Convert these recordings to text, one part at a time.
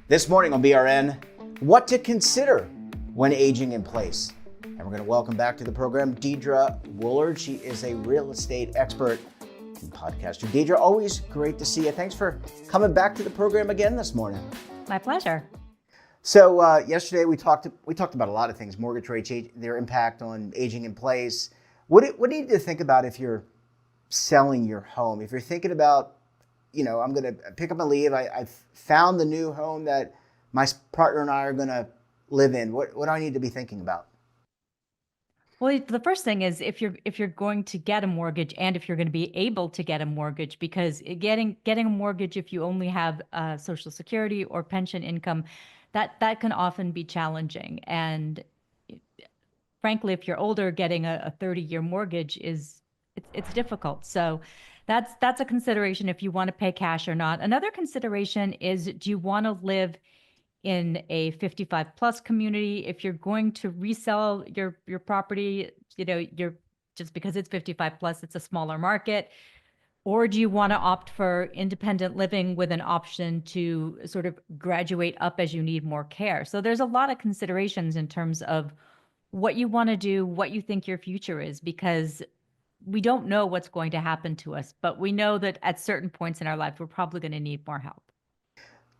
This morning on BRN, what to consider when aging in place. And we're going to welcome back to the program Deidre Woollard. She is a real estate expert and podcaster. Deidre, always great to see you. Thanks for coming back to the program again this morning. My pleasure. So yesterday we talked about a lot of things: mortgage rates, their impact on aging in place. What do you need to think about if you're selling your home? If you're thinking about, I'm going to pick up and leave. I've found the new home that my partner and I are going to live in. What do I need to be thinking about? Well, the first thing is if you're going to get a mortgage and if you're going to be able to get a mortgage, because getting a mortgage if you only have Social Security or pension income, that can often be challenging. And frankly, if you're older, getting a 30-year mortgage it's difficult. So that's a consideration if you want to pay cash or not. Another consideration is, do you want to live in a 55 plus community? If you're going to resell your property, you're just because it's 55 plus, it's a smaller market. Or do you want to opt for independent living with an option to sort of graduate up as you need more care? So there's a lot of considerations in terms of what you want to do, what you think your future is, because we don't know what's going to happen to us, but we know that at certain points in our life, we're probably going to need more help.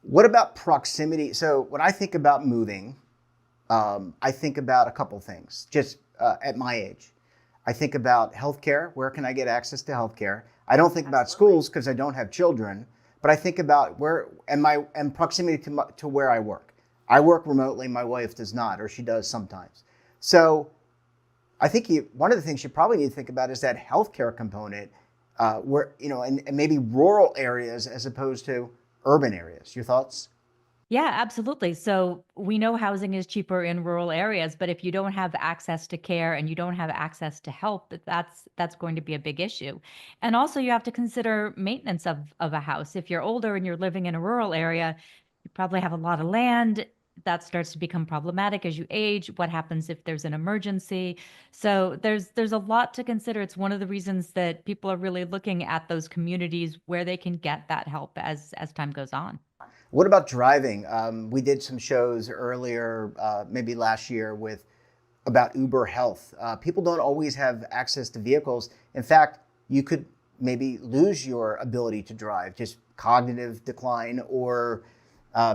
What about proximity? So when I think about moving, I think about a couple things. Just at my age, I think about healthcare. Where can I get access to healthcare? I don't think about schools because I don't have children, but I think about where and proximity to where I work. I work remotely. My wife does not, or she does sometimes. So I think one of the things you probably need to think about is that healthcare component, where and maybe rural areas as opposed to urban areas. Your thoughts? Yeah, absolutely. So we know housing is cheaper in rural areas, but if you don't have access to care and you don't have access to help, that's going to be a big issue. And also you have to consider maintenance of a house. If you're older and you're living in a rural area, you probably have a lot of land. That starts to become problematic as you age. What happens if there's an emergency? So there's a lot to consider. It's one of the reasons that people are really looking at those communities where they can get that help as time goes on. What about driving? We did some shows earlier, maybe last year, about Uber Health. People don't always have access to vehicles. In fact, you could maybe lose your ability to drive, just cognitive decline, or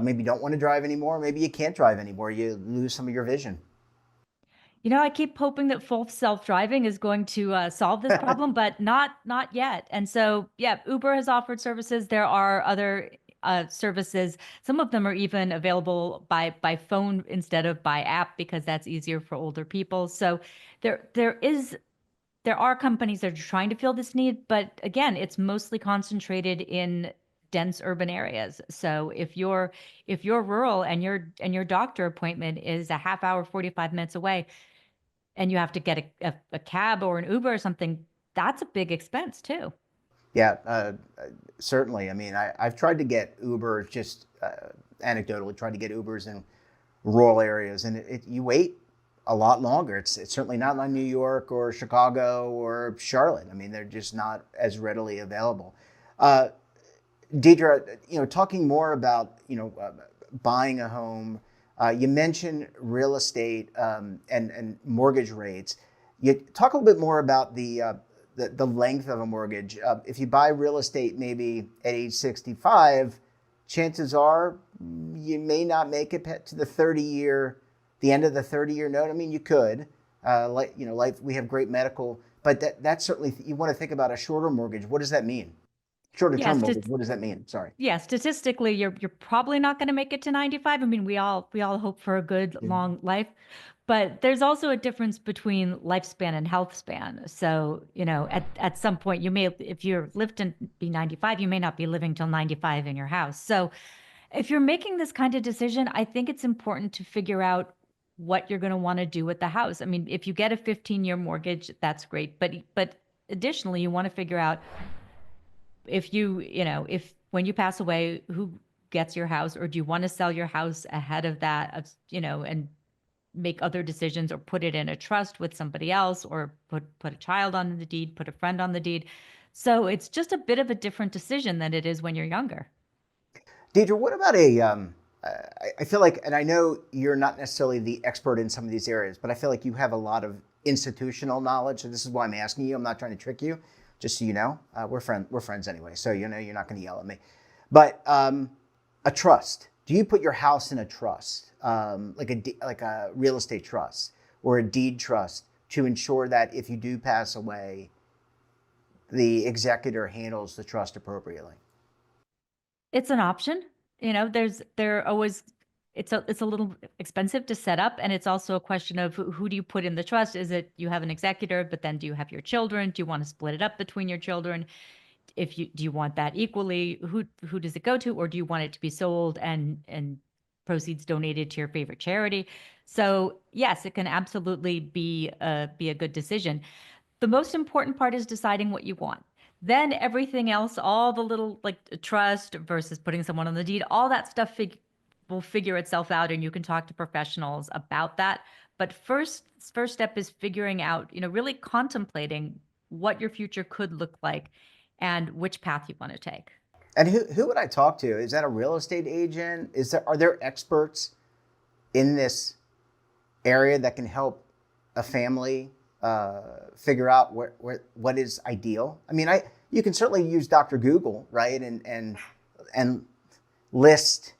maybe don't want to drive anymore. Maybe you can't drive anymore. You lose some of your vision. I keep hoping that full self-driving is going to solve this problem, but not yet. And so, yeah, Uber has offered services. There are other services. Some of them are even available by phone instead of by app because that's easier for older people. So there are companies that are trying to fill this need, but again, it's mostly concentrated in dense urban areas. So if you're rural and your doctor appointment is a half hour, 45 minutes away, and you have to get a cab or an Uber or something, that's a big expense too. Yeah, certainly. I mean, I've tried to get Uber, just anecdotally, tried to get Ubers in rural areas, and you wait a lot longer. It's certainly not like New York or Chicago or Charlotte. I mean, they're just not as readily available. Deidre, talking more about buying a home. You mentioned real estate and mortgage rates. You talk a little bit more about the length of a mortgage. If you buy real estate maybe at age 65, chances are you may not make it to the end of the 30-year note. I mean, you could, life, we have great medical, but that's certainly, you want to think about a shorter mortgage. What does that mean? Shorter term Yes, mortgage. What does that mean? Sorry. yeah, statistically, you're probably not going to make it to 95. I mean, we all hope for a good long life, but there's also a difference between lifespan and health span. So, at some point if you're lived to be 95, you may not be living till 95 in your house. So if you're making this kind of decision, I think it's important to figure out what you're going to want to do with the house. I mean, if you get a 15-year mortgage, that's great. But additionally, you want to figure out if when you pass away, who gets your house, or do you want to sell your house ahead of that, and make other decisions, or put it in a trust with somebody else, or put a child on the deed, put a friend on the deed. So it's just a bit of a different decision than it is when you're younger. Deidre, what about I feel like, and I know you're not necessarily the expert in some of these areas, but I feel like you have a lot of institutional knowledge, and this is why I'm asking you. I'm not trying to trick you, just so you know. We're friends anyway, so you know you're not going to yell at me. But a trust. Do you put your house in a trust, like a real estate trust or a deed trust, to ensure that if you do pass away, the executor handles the trust appropriately? It's an option. They're always it's a little expensive to set up, and it's also a question of who do you put in the trust? Is it you have an executor, but then do you have your children? Do you want to split it up between your children? If you do you want that equally? Who does it go to, or do you want it to be sold and proceeds donated to your favorite charity? So yes, it can absolutely be a good decision. The most important part is deciding what you want. Then everything else, all the little like trust versus putting someone on the deed, all that stuff will figure itself out, and you can talk to professionals about that. But first step is figuring out, really contemplating what your future could look like and which path you want to take. And who would I talk to? Is that a real estate agent? Are there experts in this area that can help a family figure out what is ideal? I mean, you can certainly use Dr. Google, right, and list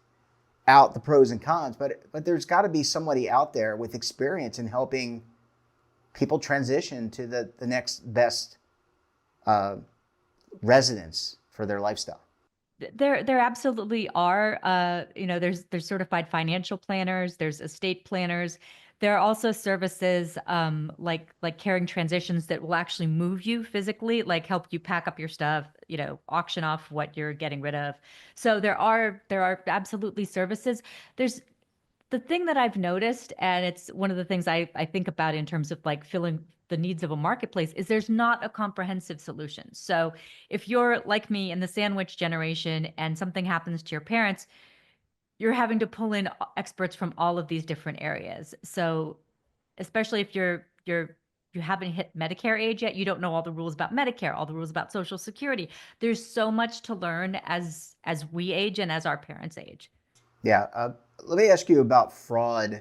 out the pros and cons, but there's got to be somebody out there with experience in helping people transition to the next best residence for their lifestyle. There absolutely are. There's certified financial planners, there's estate planners. There are also services like Caring Transitions that will actually move you physically, like help you pack up your stuff, auction off what you're getting rid of. So there are absolutely services. There's the thing that I've noticed, and it's one of the things I think about in terms of like filling the needs of a marketplace, is there's not a comprehensive solution. So if you're like me in the sandwich generation and something happens to your parents, you're having to pull in experts from all of these different areas. So especially if you haven't hit Medicare age yet, you don't know all the rules about Medicare, all the rules about Social Security. There's so much to learn as we age and as our parents age. Yeah. Let me ask you about fraud.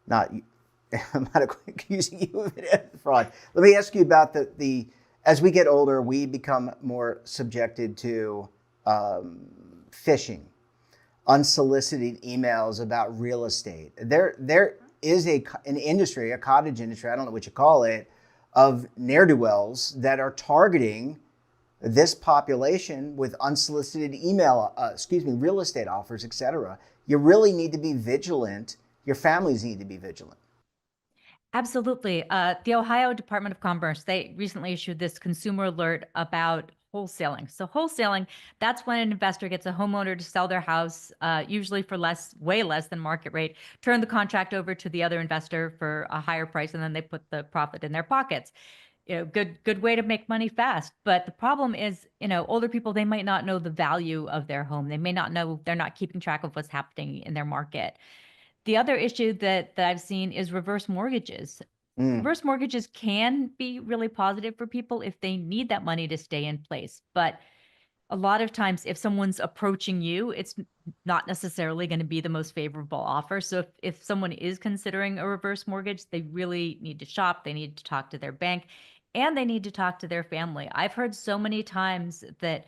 I'm not accusing you of fraud. Let me ask you about the as we get older, we become more subjected to phishing, unsolicited emails about real estate. There is an industry, a cottage industry, I don't know what you call it, of ne'er-do-wells that are targeting this population with unsolicited real estate offers, etc. You really need to be vigilant. Your families need to be vigilant. Absolutely. The Ohio Department of Commerce, they recently issued this consumer alert about wholesaling. So wholesaling, that's when an investor gets a homeowner to sell their house, usually for way less than market rate, turn the contract over to the other investor for a higher price, and then they put the profit in their pockets. Good way to make money fast. But the problem is, older people, they might not know the value of their home. They may not know, they're not keeping track of what's happening in their market. The other issue that I've seen is reverse mortgages. Reverse mortgages can be really positive for people if they need that money to stay in place. But a lot of times, if someone's approaching you, it's not necessarily going to be the most favorable offer. So if someone is considering a reverse mortgage, they really need to shop. They need to talk to their bank, and they need to talk to their family. I've heard so many times that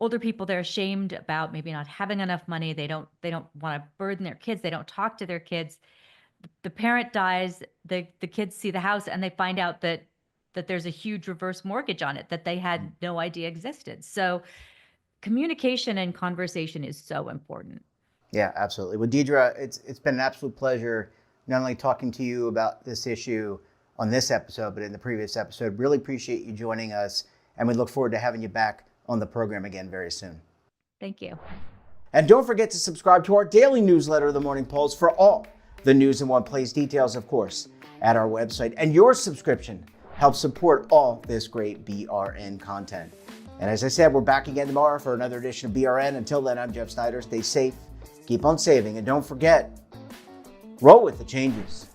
older people, they're ashamed about maybe not having enough money. They don't want to burden their kids. They don't talk to their kids. The parent dies, the kids see the house, and they find out that there's a huge reverse mortgage on it that they had no idea existed. So communication and conversation is so important. Yeah, absolutely. Well, Deidre, it's been an absolute pleasure not only talking to you about this issue on this episode, but in the previous episode. Really appreciate you joining us, and we look forward to having you back on the program again very soon. Thank you. And don't forget to subscribe to our daily newsletter, The Morning Pulse, for all the news in one place. Details, of course, at our website. And your subscription helps support all this great BRN content. And as I said, we're back again tomorrow for another edition of BRN. Until then, I'm Jeff Snyder. Stay safe, keep on saving, and don't forget, roll with the changes.